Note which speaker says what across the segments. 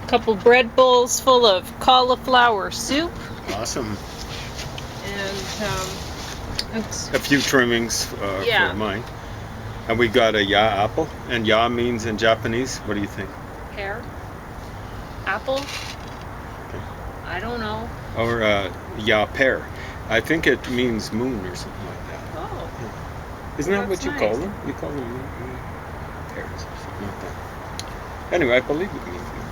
Speaker 1: couple bread bowls full of cauliflower soup.
Speaker 2: Awesome.
Speaker 1: And
Speaker 2: A few trimmings
Speaker 1: Yeah.
Speaker 2: for mine. And we got a ya apple. And ya means in Japanese, what do you think?
Speaker 1: pear, apple.
Speaker 2: Okay.
Speaker 1: I don't know.
Speaker 2: Or ya pear. I think it means moon or something like that.
Speaker 1: Oh,
Speaker 2: Isn't that
Speaker 1: that's
Speaker 2: what you
Speaker 1: nice.
Speaker 2: call them? You call them moon pears or something like that. Anyway, I believe it means moon.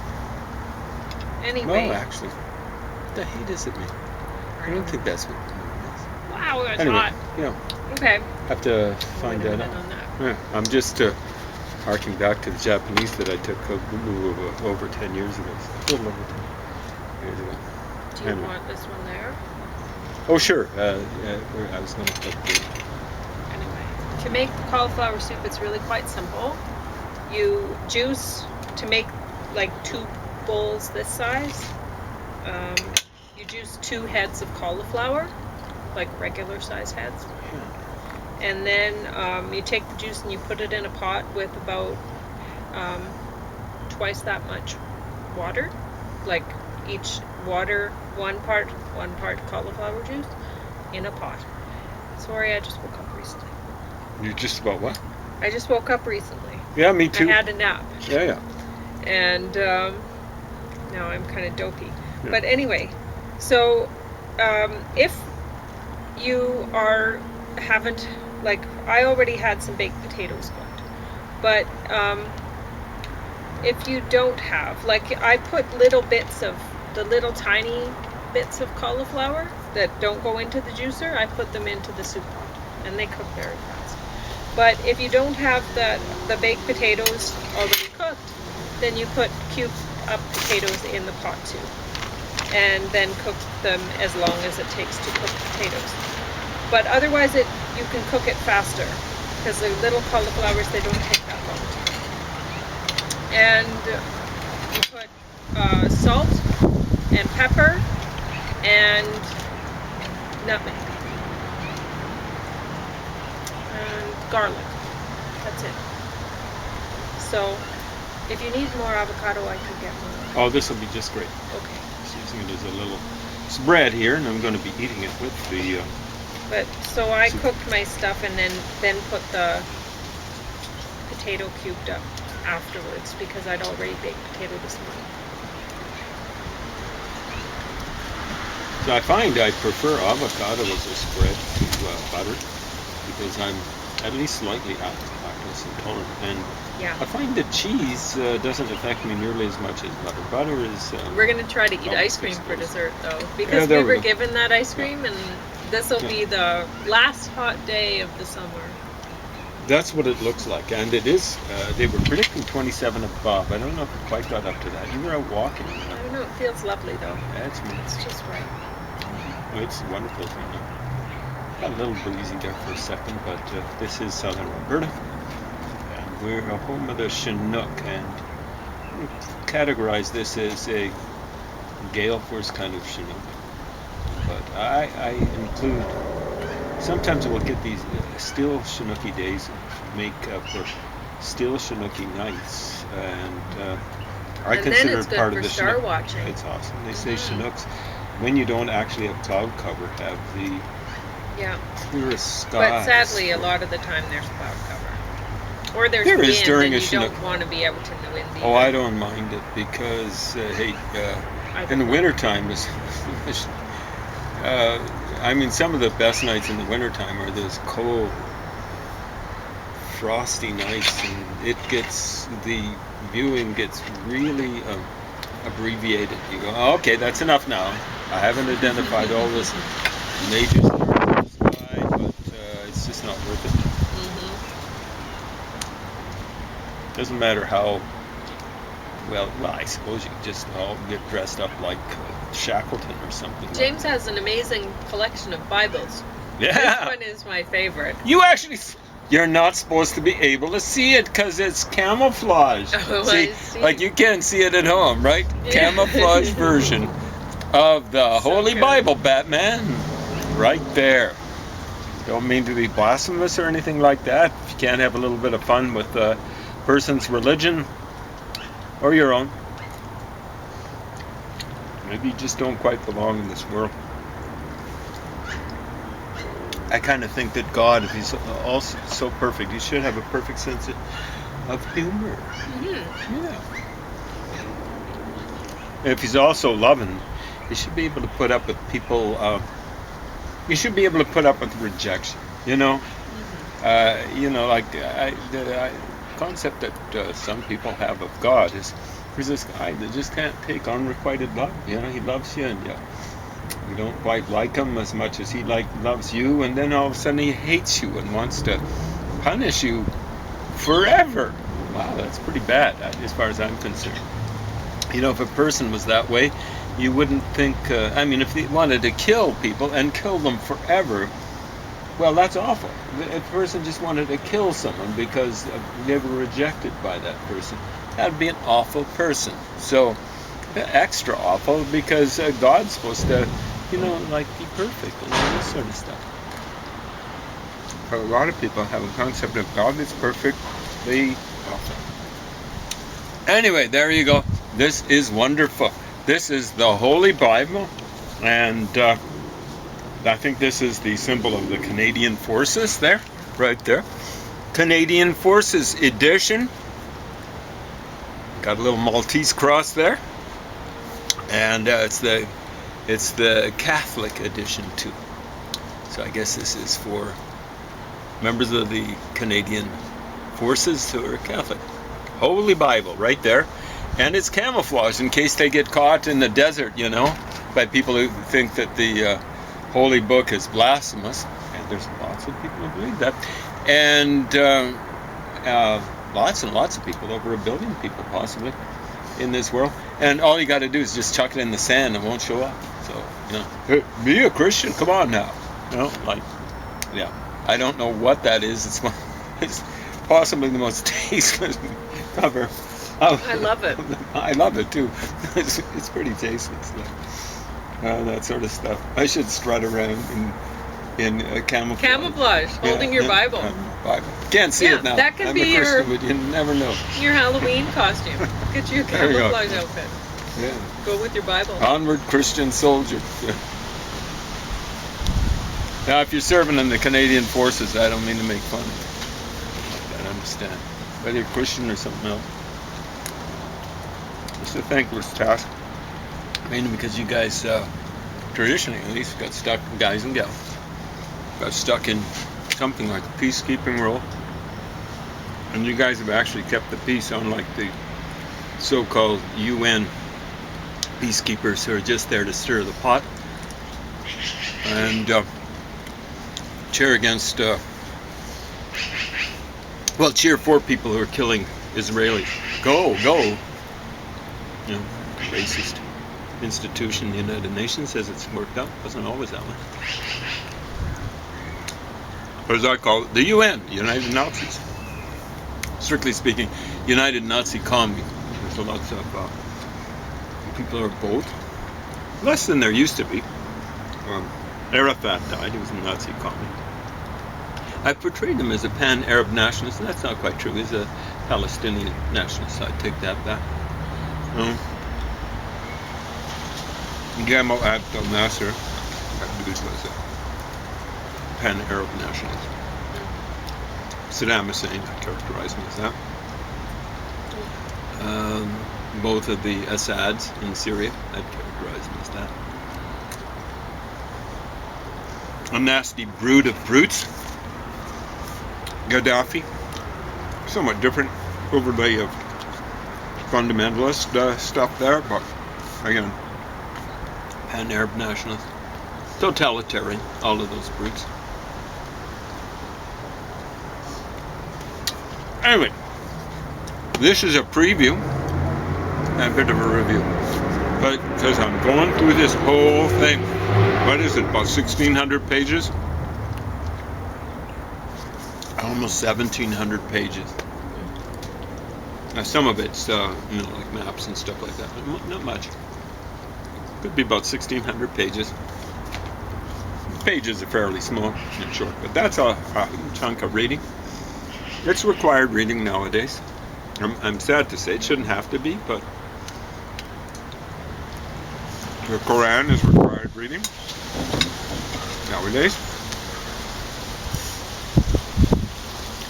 Speaker 1: anyway.
Speaker 2: No, actually. What the hate is it mean? I don't think that's what moon
Speaker 1: Wow, that's
Speaker 2: is. Anyway,
Speaker 1: hot. Okay.
Speaker 2: have to find
Speaker 1: Wait a
Speaker 2: that
Speaker 1: minute
Speaker 2: out.
Speaker 1: on that.
Speaker 2: Yeah, I'm just harking back to the Japanese that I took over 10 years ago. A little over 10 years ago.
Speaker 1: Do you
Speaker 2: Anyway.
Speaker 1: want this one there?
Speaker 2: Oh, sure. I was going to put the...
Speaker 1: Anyway, to make cauliflower soup, it's really quite simple. You juice, to make like 2 bowls this size, you juice 2 heads of cauliflower, like regular size heads. And then you take the juice and you put it in a pot with about twice that much water, like each water, 1 part cauliflower juice in a pot. Sorry, I just woke up recently.
Speaker 2: You just about what?
Speaker 1: I just woke up recently.
Speaker 2: Yeah, me too.
Speaker 1: I had a nap.
Speaker 2: Yeah.
Speaker 1: And now I'm kind of dopey.
Speaker 2: Yeah.
Speaker 1: But anyway, so if you haven't, like, I already had some baked potatoes cooked, but if you don't have, like, I put little bits of the little tiny bits of cauliflower that don't go into the juicer, I put them into the soup pot, and they cook very fast. But if you don't have the baked potatoes already cooked, then you put cubed up potatoes in the pot too, and then cook them as long as it takes to cook potatoes. But otherwise, you can cook it faster because the little cauliflowers, they don't take that long to cook. And you put salt and pepper and nutmeg and garlic. That's it. So if you need more avocado, I could get more.
Speaker 2: Oh, this will be just great.
Speaker 1: Okay.
Speaker 2: Just using it as a little spread here, and I'm going to be eating it with the...
Speaker 1: But so I
Speaker 2: soup.
Speaker 1: cooked my stuff and then put the potato cubed up afterwards because I'd already baked potato this morning.
Speaker 2: So I find I prefer avocado as a spread to butter because I'm at least slightly lactose intolerant, and
Speaker 1: Yeah.
Speaker 2: I find that cheese doesn't affect me nearly as much as butter. Butter is...
Speaker 1: We're gonna try to eat
Speaker 2: almost
Speaker 1: ice cream for
Speaker 2: exposed.
Speaker 1: dessert though, because
Speaker 2: there
Speaker 1: we
Speaker 2: we
Speaker 1: were
Speaker 2: go.
Speaker 1: given that ice cream, and this will be the last hot day of the summer.
Speaker 2: That's what it looks like, and it is. They were predicting 27 above. I don't know if it quite got up to that. You were out walking.
Speaker 1: I don't know. It feels lovely though.
Speaker 2: That's
Speaker 1: It's just right.
Speaker 2: It's wonderful right now. Got a little breezy there for a second, but this is southern Alberta, and we're home of the Chinook, and we categorize this as a gale force kind of Chinook. But I include, sometimes we'll get these still Chinooky days make for still Chinooky nights, and I
Speaker 1: And then
Speaker 2: consider
Speaker 1: it's
Speaker 2: it
Speaker 1: good
Speaker 2: part
Speaker 1: for
Speaker 2: of the
Speaker 1: star
Speaker 2: Chinook.
Speaker 1: watching.
Speaker 2: It's awesome. They say Chinooks, when you don't actually have cloud cover, have the
Speaker 1: Yeah.
Speaker 2: clearest skies.
Speaker 1: But sadly, a lot of the time there's cloud cover, or there's
Speaker 2: There
Speaker 1: wind,
Speaker 2: is during
Speaker 1: and
Speaker 2: a
Speaker 1: you
Speaker 2: Chinook.
Speaker 1: don't want to be out in the wind.
Speaker 2: Oh,
Speaker 1: either.
Speaker 2: I don't mind it because, hey,
Speaker 1: I
Speaker 2: in the
Speaker 1: don't.
Speaker 2: wintertime, I mean, some of the best nights in the wintertime are those cold, frosty nights, and the viewing gets really abbreviated. You go, oh, okay, that's enough now. I haven't identified all this major stars in the sky, but it's just not worth it. Doesn't matter how well, I suppose you could just all get dressed up like Shackleton or something.
Speaker 1: James has an amazing collection of Bibles.
Speaker 2: Yeah.
Speaker 1: This one is my favorite.
Speaker 2: You're not supposed to be able to see it because it's camouflage.
Speaker 1: Oh,
Speaker 2: see,
Speaker 1: I see.
Speaker 2: like you can't see it at home, right?
Speaker 1: Yeah.
Speaker 2: Camouflage version of the
Speaker 1: So
Speaker 2: Holy
Speaker 1: good.
Speaker 2: Bible, Batman. Right there. Don't mean to be blasphemous or anything like that. If you can't have a little bit of fun with a person's religion or your own, Maybe you just don't quite belong in this world. I kind of think that God, if he's also so perfect, he should have a perfect sense of humor.
Speaker 1: Mm-hmm.
Speaker 2: Yeah. And if he's also loving, he should be able to put up with people. You should be able to put up with rejection. You know, like the concept that some people have of God is there's this guy that just can't take unrequited love. You know, he loves you, and you don't quite like him as much as he loves you, and then all of a sudden he hates you and wants to punish you forever. Wow, that's pretty bad as far as I'm concerned. You know, if a person was that way, you wouldn't think, if they wanted to kill people and kill them forever, well, that's awful. If a person just wanted to kill someone because they were rejected by that person, that would be an awful person. So, extra awful because God's supposed to, be perfect and all this sort of stuff. But a lot of people have a concept of God is perfectly awful. Anyway, there you go. This is wonderful. This is the Holy Bible, and I think this is the symbol of the Canadian Forces there, right there. Canadian Forces edition. Got a little Maltese cross there, and it's the Catholic edition too. So I guess this is for members of the Canadian Forces who are Catholic. Holy Bible right there. And it's camouflage in case they get caught in the desert, by people who think that the Holy Book is blasphemous. And there's lots of people who believe that. And lots and lots of people, over 1 billion people possibly, in this world. And all you got to do is just chuck it in the sand and it won't show up. So, hey, be a Christian, come on now. I don't know what that is. It's possibly the most tasteless cover.
Speaker 1: I love it.
Speaker 2: I love it too. It's pretty tasteless. That sort of stuff. I should strut around in camouflage.
Speaker 1: Camouflage, holding your Bible.
Speaker 2: Bible. Can't see it now.
Speaker 1: That can
Speaker 2: I'm
Speaker 1: be
Speaker 2: a Christian, but you never know.
Speaker 1: Your Halloween costume. Get you a camouflage outfit.
Speaker 2: Yeah.
Speaker 1: Go with your Bible.
Speaker 2: Onward, Christian soldier. Now, if you're serving in the Canadian Forces, I don't mean to make fun of you. I understand. Whether you're Christian or something else. It's a thankless task. Mainly because you guys, traditionally at least, got stuck, guys and gals, got stuck in something like a peacekeeping role. And you guys have actually kept the peace, unlike the so-called UN peacekeepers who are just there to stir the pot. And cheer against, cheer for people who are killing Israelis. Go! Racist institution, the United Nations says it's worked out. Wasn't always that way. What does I call it? The UN, United Nazis. Strictly speaking, United Nazi Commune. There's lots of people who are both. Less than there used to be. Arafat died, he was a Nazi commune. I portrayed him as a pan-Arab nationalist, and that's not quite true. He's a Palestinian nationalist, so I take that back. Gamal Abdel Nasser, that dude was a pan-Arab nationalist. Saddam Hussein, I characterize him as that. Both of the Assads in Syria, I'd characterize them as that. A nasty brood of brutes. Gaddafi, somewhat different overlay of fundamentalist stuff there, but again, pan-Arab nationalist, totalitarian, all of those brutes. Anyway, this is a preview and a bit of a review, but because I'm going through this whole thing, what is it, about 1,600 pages? Almost 1,700 pages. Now some of it's, like maps and stuff like that, but not much. Could be about 1,600 pages. Pages are fairly small and short, but that's a chunk of reading. It's required reading nowadays. I'm sad to say it shouldn't have to be, but
Speaker 3: The Quran is required reading nowadays.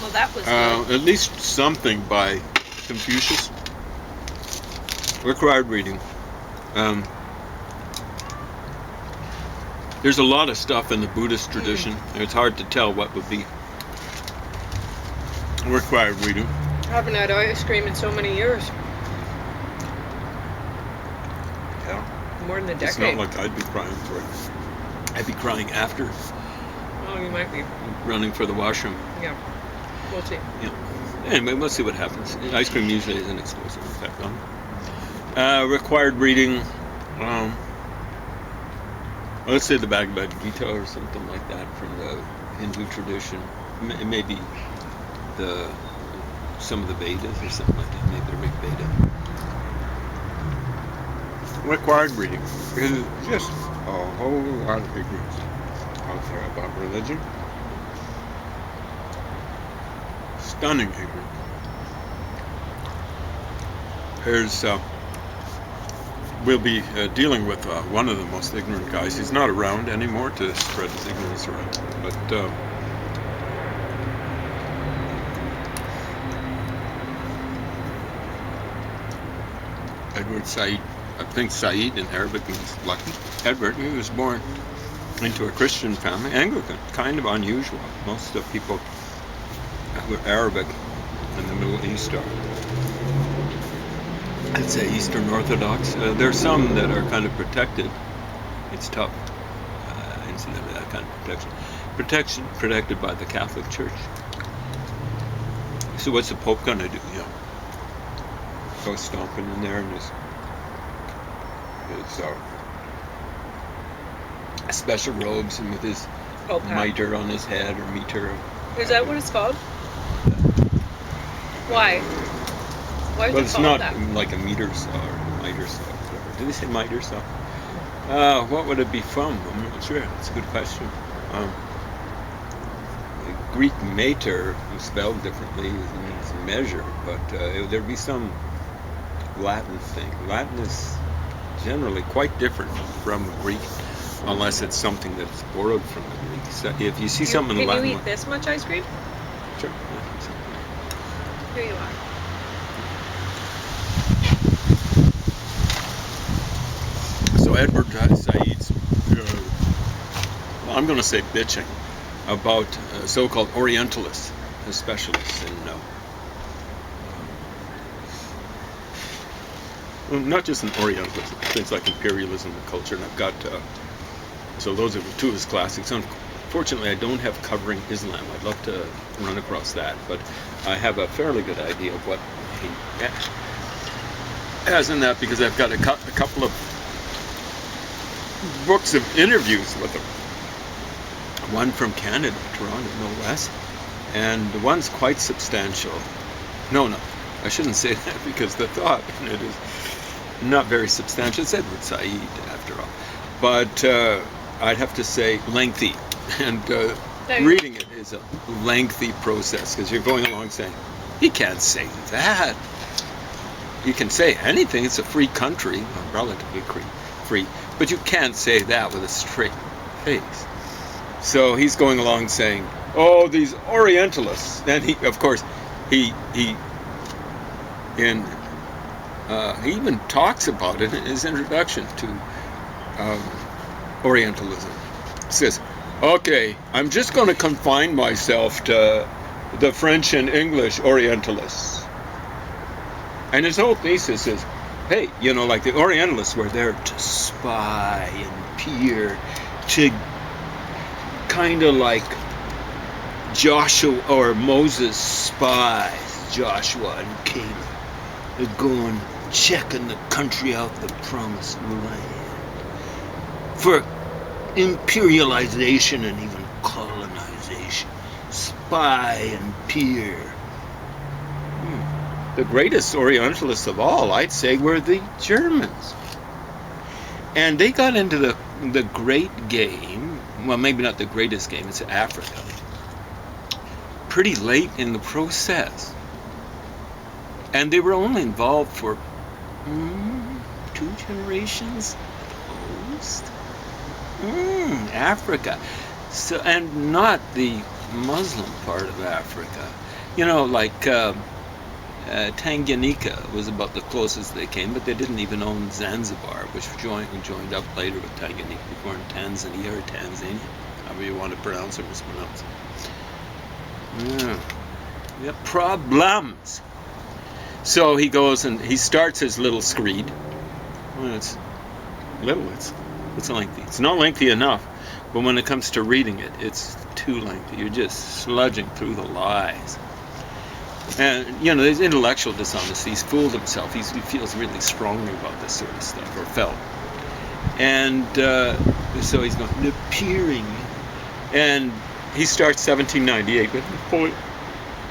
Speaker 1: Well, that was good.
Speaker 2: At least something by Confucius. Required reading. There's a lot of stuff in the Buddhist tradition. It's hard to tell what would be required reading.
Speaker 1: I haven't had ice cream in so many years.
Speaker 2: Yeah.
Speaker 1: More than a
Speaker 2: It's
Speaker 1: decade.
Speaker 2: not like I'd be crying for it. I'd be crying after
Speaker 1: Oh, you might be.
Speaker 2: running for the washroom.
Speaker 1: Yeah. We'll see.
Speaker 2: Anyway, we'll see what happens. Ice cream usually has an explosive effect on it. Required reading. Let's say the Bhagavad Gita or something like that from the Hindu tradition. Maybe some of the Vedas or something like that. Maybe the Rig Veda.
Speaker 3: Required reading. Because it's just a whole lot of ignorance out there about religion. Stunning ignorance.
Speaker 2: We'll be dealing with one of the most ignorant guys. He's not around anymore to spread his ignorance around. But Edward Said, I think Said in Arabic means lucky. Edward, he was born into a Christian family, Anglican, kind of unusual. Most of the people that were Arabic in the Middle East are, I'd say, Eastern Orthodox. There's some that are kind of protected. It's tough, incidentally, that kind of protection. Protected by the Catholic Church. So what's the Pope gonna do? Go stomping in there in his special robes and with his
Speaker 1: Pope hat.
Speaker 2: mitre on his head or meter.
Speaker 1: Is that what it's called? Why? Why is
Speaker 2: But
Speaker 1: it
Speaker 2: it's
Speaker 1: called
Speaker 2: not
Speaker 1: that?
Speaker 2: like a meter saw or mitre saw. Whatever. Did they say mitre saw? What would it be from? I'm not sure. That's a good question. The Greek mater, spelled differently, means measure, but there'd be some Latin thing. Latin is generally quite different from Greek, unless it's something that's borrowed from the Greek. So if you see something in
Speaker 1: Can
Speaker 2: Latin,
Speaker 1: you eat this much ice cream?
Speaker 2: sure.
Speaker 1: Here you are.
Speaker 2: So Edward Said's, I'm going to say bitching about so-called Orientalists, specialists in well, not just in Orientalism, things like imperialism and culture, and I've got, so those are two of his classics. Unfortunately, I don't have Covering Islam. I'd love to run across that, but I have a fairly good idea of what he has in that, because I've got a couple of books of interviews with him. One from Canada, Toronto, no less, and the one's quite substantial. No, I shouldn't say that, because the thought in it is not very substantial. It's Edward Said, after all. But I'd have to say lengthy. And reading it is a lengthy process, because you're going along saying, he can't say that. You can say anything. It's a free country, relatively free. But you can't say that with a straight face. So he's going along saying, oh, these Orientalists. And he, of course, he even talks about it in his introduction to Orientalism. He says, okay, I'm just going to confine myself to the French and English Orientalists. And his whole thesis is, hey, like the Orientalists were there to spy and peer, to kind of like Joshua or Moses spies, Joshua and Caleb. They're going checking the country out, the promised land, for imperialization and even colonization. Spy and peer. The greatest Orientalists of all, I'd say, were the Germans. And they got into the great game, well, maybe not the greatest game, it's Africa, pretty late in the process. And they were only involved for 2 generations. coast. Africa. So, and not the Muslim part of Africa. Like Tanganyika was about the closest they came, but they didn't even own Zanzibar, which joined up later with Tanganyika before in Tanzania or Tanzania, however you want to pronounce or mispronounce it. Yeah. We have problems. So he goes and he starts his little screed. Well, it's little, it's lengthy. It's not lengthy enough, but when it comes to reading it, it's too lengthy. You're just sludging through the lies. And, there's intellectual dishonesty. He's fooled himself. He feels really strongly about this sort of stuff, or felt. And so he's going, appearing. And he starts 1798 with the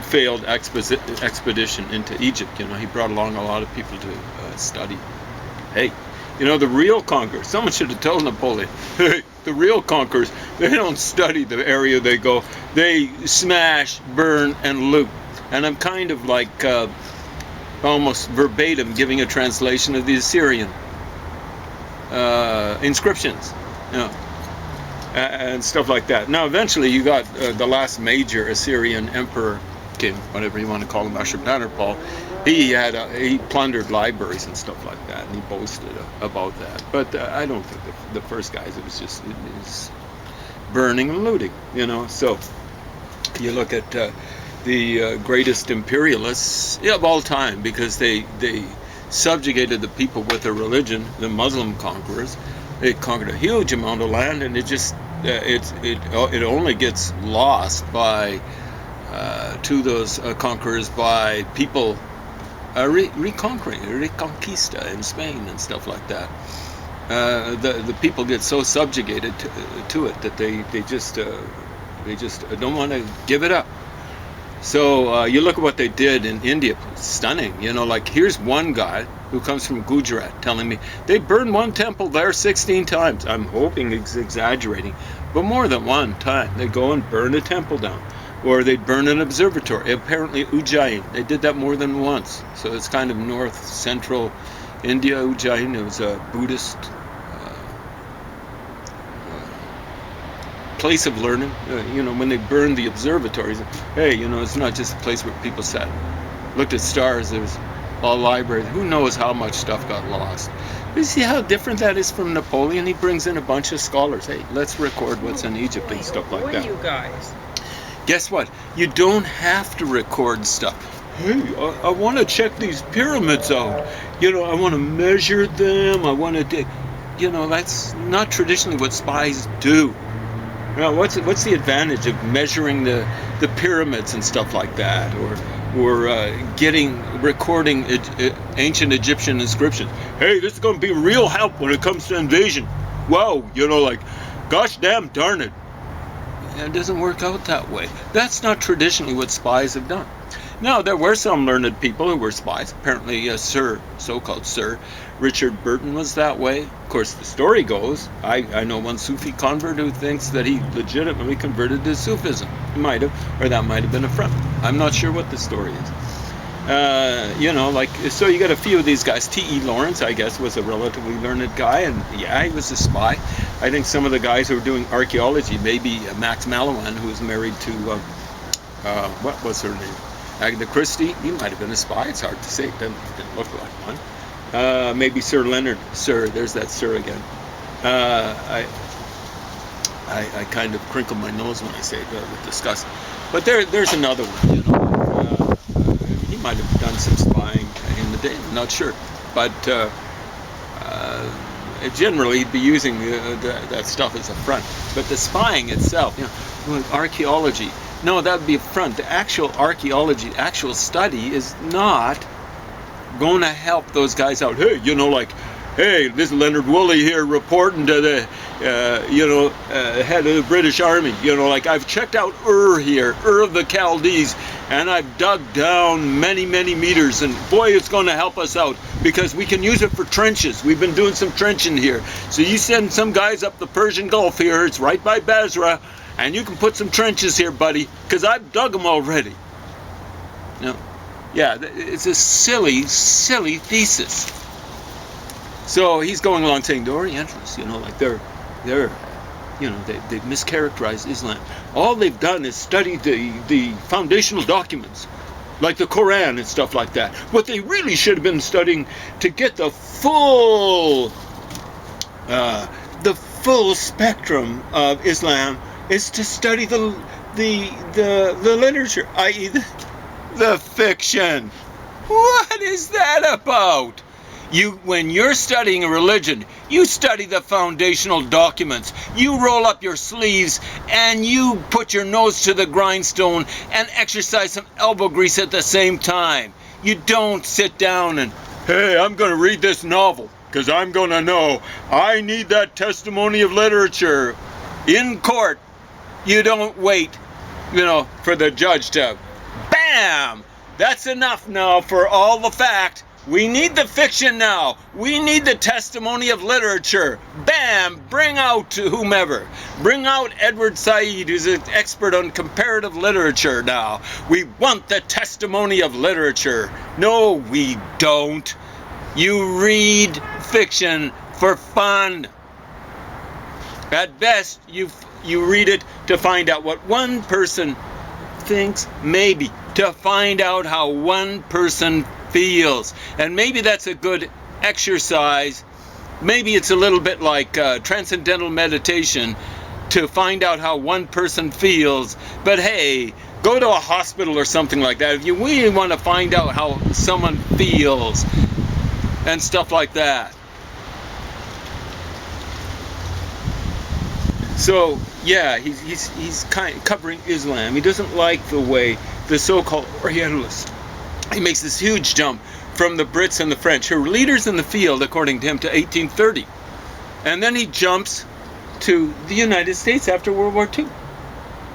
Speaker 2: failed expedition into Egypt. He brought along a lot of people to study. Hey, the real conquerors, someone should have told Napoleon, hey, the real conquerors, they don't study the area they go. They smash, burn, and loot. And I'm kind of like almost verbatim giving a translation of the Assyrian inscriptions, and stuff like that. Now, eventually, you got the last major Assyrian emperor, king, whatever you want to call him, Ashurbanipal. He plundered libraries and stuff like that, and he boasted about that. But I don't think the first guys, it was burning and looting, So you look at the greatest imperialists of all time, because they subjugated the people with their religion, the Muslim conquerors. They conquered a huge amount of land, and it only gets lost by to those conquerors by people reconquering, Reconquista in Spain and stuff like that. The people get so subjugated to it that they just don't want to give it up. So you look at what they did in India, stunning. Like here's one guy who comes from Gujarat telling me they burned one temple there 16 times. I'm hoping he's exaggerating, but more than one time. They go and burn a temple down. Or they'd burn an observatory. Apparently Ujjain, they did that more than once. So it's kind of north central India, Ujjain. It was a Buddhist place of learning. When they burned the observatories, hey, it's not just a place where people sat, looked at stars. There was a library. Who knows how much stuff got lost. You see how different that is from Napoleon? He brings in a bunch of scholars. Hey, let's record what's in Egypt and stuff like that.
Speaker 1: You guys.
Speaker 2: Guess what? You don't have to record stuff. Hey, I want to check these pyramids out. I want to measure them. I want to dig. That's not traditionally what spies do. What's the advantage of measuring the pyramids and stuff like that, or recording ancient Egyptian inscriptions? Hey, this is going to be real help when it comes to invasion. Whoa, gosh damn darn it. It doesn't work out that way. That's not traditionally what spies have done. Now, there were some learned people who were spies. Apparently, so-called Sir Richard Burton was that way. Of course, the story goes, I know one Sufi convert who thinks that he legitimately converted to Sufism. He might have, or that might have been a front. I'm not sure what the story is. So you got a few of these guys. T.E. Lawrence, I guess, was a relatively learned guy, and yeah, he was a spy. I think some of the guys who were doing archaeology, maybe Max Mallowan, who was married to, what was her name? Agatha Christie. He might have been a spy. It's hard to say. It didn't look like one. Maybe Sir Leonard. There's that Sir again. I kind of crinkle my nose when I say it with disgust. But there's another one, he might have done some spying in the day, I'm not sure. But generally he'd be using that stuff as a front. But the spying itself, archaeology, no, that would be a front. The actual archaeology, actual study is not going to help those guys out. Hey, hey, this is Leonard Woolley here reporting to the, head of the British Army. I've checked out Ur of the Chaldees, and I've dug down many, many meters, and boy, it's going to help us out because we can use it for trenches. We've been doing some trenching here. So you send some guys up the Persian Gulf here, it's right by Basra, and you can put some trenches here, buddy, because I've dug them already. No. Yeah, it's a silly, silly thesis. So he's going along saying the Orientalists, like they've mischaracterized Islam. All they've done is study the foundational documents, like the Quran and stuff like that. What they really should have been studying to get the full spectrum of Islam is to study the literature, i.e. the fiction. What is that about? When you're studying a religion, you study the foundational documents. You roll up your sleeves and you put your nose to the grindstone and exercise some elbow grease at the same time. You don't sit down and, hey, I'm going to read this novel because I'm going to know. I need that testimony of literature in court. You don't wait, for the judge to, bam! That's enough now for all the fact. We need the fiction now. We need the testimony of literature. Bam! Bring out whomever. Bring out Edward Said, who's an expert on comparative literature now. We want the testimony of literature. No, we don't. You read fiction for fun. At best, you read it to find out what one person thinks, maybe to find out how one person feels. And maybe that's a good exercise. Maybe it's a little bit like transcendental meditation to find out how one person feels. But hey, go to a hospital or something like that if you really want to find out how someone feels and stuff like that. So yeah, he's kind of covering Islam. He doesn't like the way the so-called Orientalists. He makes this huge jump from the Brits and the French, who were leaders in the field, according to him, to 1830. And then he jumps to the United States after World War II.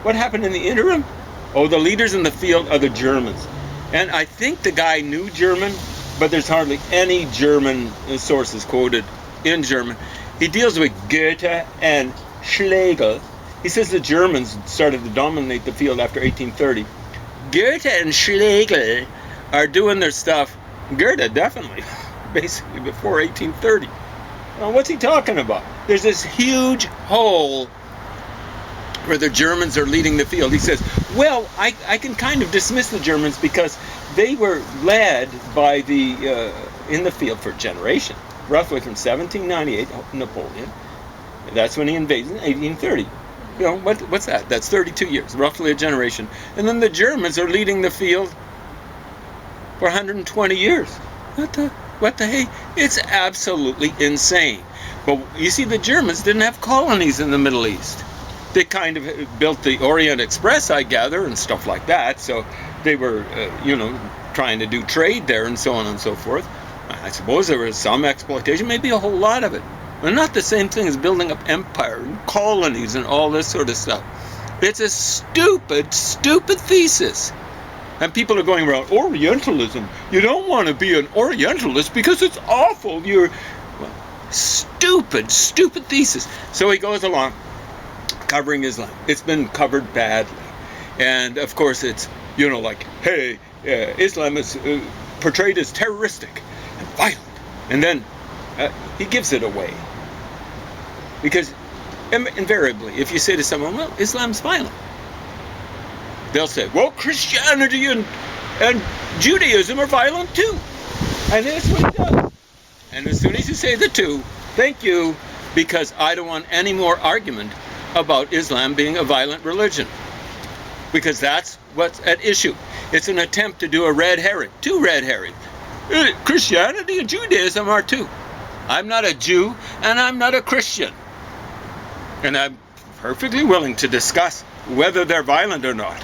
Speaker 2: What happened in the interim? Oh, the leaders in the field are the Germans. And I think the guy knew German, but there's hardly any German sources quoted in German. He deals with Goethe and Schlegel. He says the Germans started to dominate the field after 1830. Goethe and Schlegel are doing their stuff. Goethe definitely, basically before 1830. Well, what's he talking about? There's this huge hole where the Germans are leading the field. He says, well, I can kind of dismiss the Germans because they were led by in the field for a generation, roughly from 1798, Napoleon. That's when he invaded in 1830. What's that? That's 32 years, roughly a generation. And then the Germans are leading the field for 120 years. What the hey? It's absolutely insane. But you see, the Germans didn't have colonies in the Middle East. They kind of built the Orient Express, I gather, and stuff like that. So they were, trying to do trade there and so on and so forth. I suppose there was some exploitation, maybe a whole lot of it. But not the same thing as building up empire and colonies and all this sort of stuff. It's a stupid, stupid thesis. And people are going around, Orientalism. You don't want to be an Orientalist because it's awful. Stupid, stupid thesis. So he goes along covering Islam. It's been covered badly. And of course it's, like, hey, Islam is portrayed as terroristic and violent. And then he gives it away. Because invariably, if you say to someone, well, Islam's violent, they'll say, well, Christianity and Judaism are violent too. And that's what he does. And as soon as you say the two, thank you, because I don't want any more argument about Islam being a violent religion. Because that's what's at issue. It's an attempt to do a red herring, two red herrings. Christianity and Judaism are too. I'm not a Jew and I'm not a Christian. And I'm perfectly willing to discuss whether they're violent or not.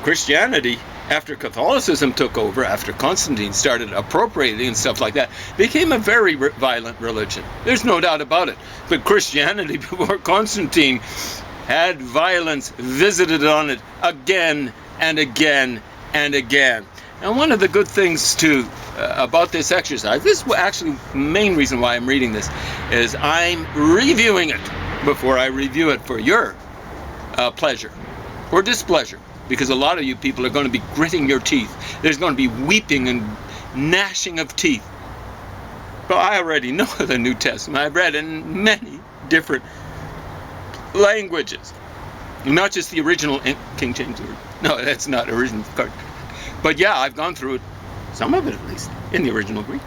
Speaker 2: Christianity, after Catholicism took over, after Constantine started appropriating and stuff like that, became a very violent religion. There's no doubt about it. But Christianity before Constantine had violence visited on it again and again and again. And one of the good things about this exercise, this is actually the main reason why I'm reading this, is I'm reviewing it before I review it for your pleasure or displeasure. Because a lot of you people are going to be gritting your teeth. There's going to be weeping and gnashing of teeth But I already know the New Testament. I've read in many different languages. Not just the original King James. No, that's not original. But yeah, I've gone through it, some of it at least, in the original Greek.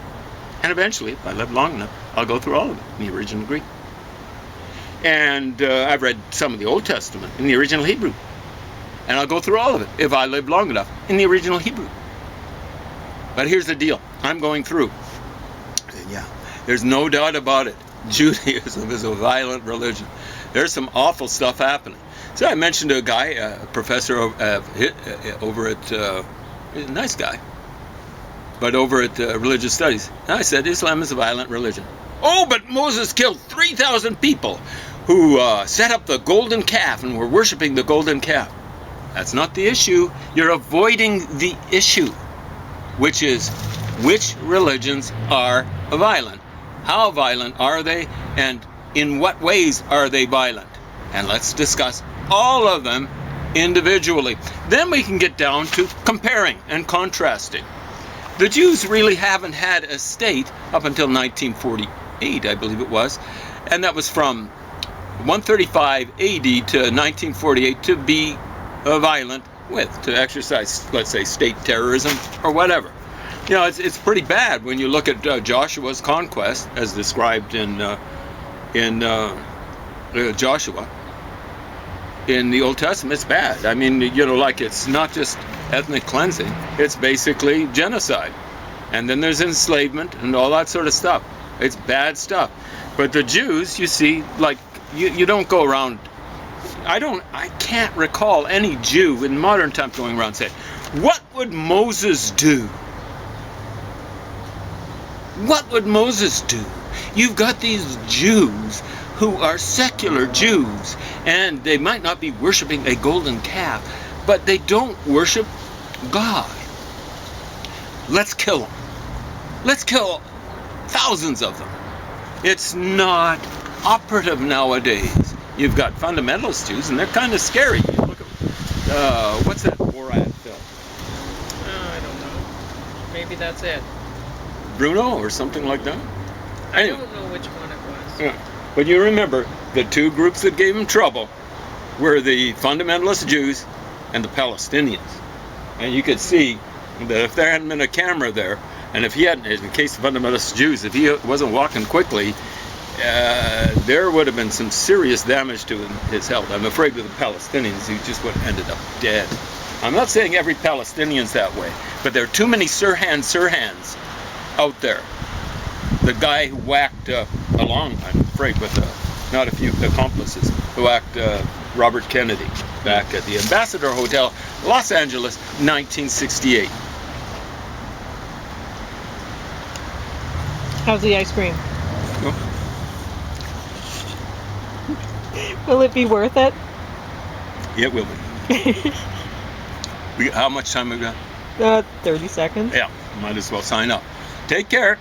Speaker 2: And eventually, if I live long enough, I'll go through all of it in the original Greek. And I've read some of the Old Testament in the original Hebrew. And I'll go through all of it, if I live long enough, in the original Hebrew. But here's the deal. I'm going through. And yeah, there's no doubt about it. Judaism is a violent religion. There's some awful stuff happening. So I mentioned to a guy, a professor over at, a nice guy, but over at Religious Studies. And I said, Islam is a violent religion. Oh, but Moses killed 3,000 people who set up the golden calf and were worshiping the golden calf. That's not the issue. You're avoiding the issue, which is which religions are violent. How violent are they, and in what ways are they violent? And let's discuss all of them individually. Then we can get down to comparing and contrasting. The Jews really haven't had a state up until 1948, I believe it was, and that was from 135 AD to 1948 to be violent with, to exercise, let's say, state terrorism or whatever. You know, it's pretty bad when you look at Joshua's conquest as described in Joshua. In the Old Testament, it's bad. I mean, you know, like it's not just ethnic cleansing, it's basically genocide. And then there's enslavement and all that sort of stuff. It's bad stuff. But the Jews, you see, like, you don't go around, I can't recall any Jew in modern times going around saying, what would Moses do? What would Moses do? You've got these Jews who are secular Jews, and they might not be worshiping a golden calf, but they don't worship God. Let's kill them. Let's kill thousands of them. It's not operative nowadays. You've got fundamentalist Jews, and they're kind of scary. You look at, what's that Borat film?
Speaker 1: I don't know. Maybe that's it.
Speaker 2: Bruno or something like that?
Speaker 1: I
Speaker 2: Anyway.
Speaker 1: don't know which one it was.
Speaker 2: Yeah. But you remember, the two groups that gave him trouble were the fundamentalist Jews and the Palestinians. And you could see that if there hadn't been a camera there, and if he hadn't, in the case of fundamentalist Jews, if he wasn't walking quickly, there would have been some serious damage to his health. I'm afraid with the Palestinians, he just would have ended up dead. I'm not saying every Palestinian's that way, but there are too many Sirhans out there. The guy who whacked along, I'm afraid, with not a few accomplices, who whacked Robert Kennedy back at the Ambassador Hotel, Los Angeles, 1968.
Speaker 4: How's the ice cream?
Speaker 2: Well,
Speaker 4: Will it be worth it?
Speaker 2: it will be. How much time we got?
Speaker 4: 30 seconds.
Speaker 2: Yeah, might as well sign up. Take care.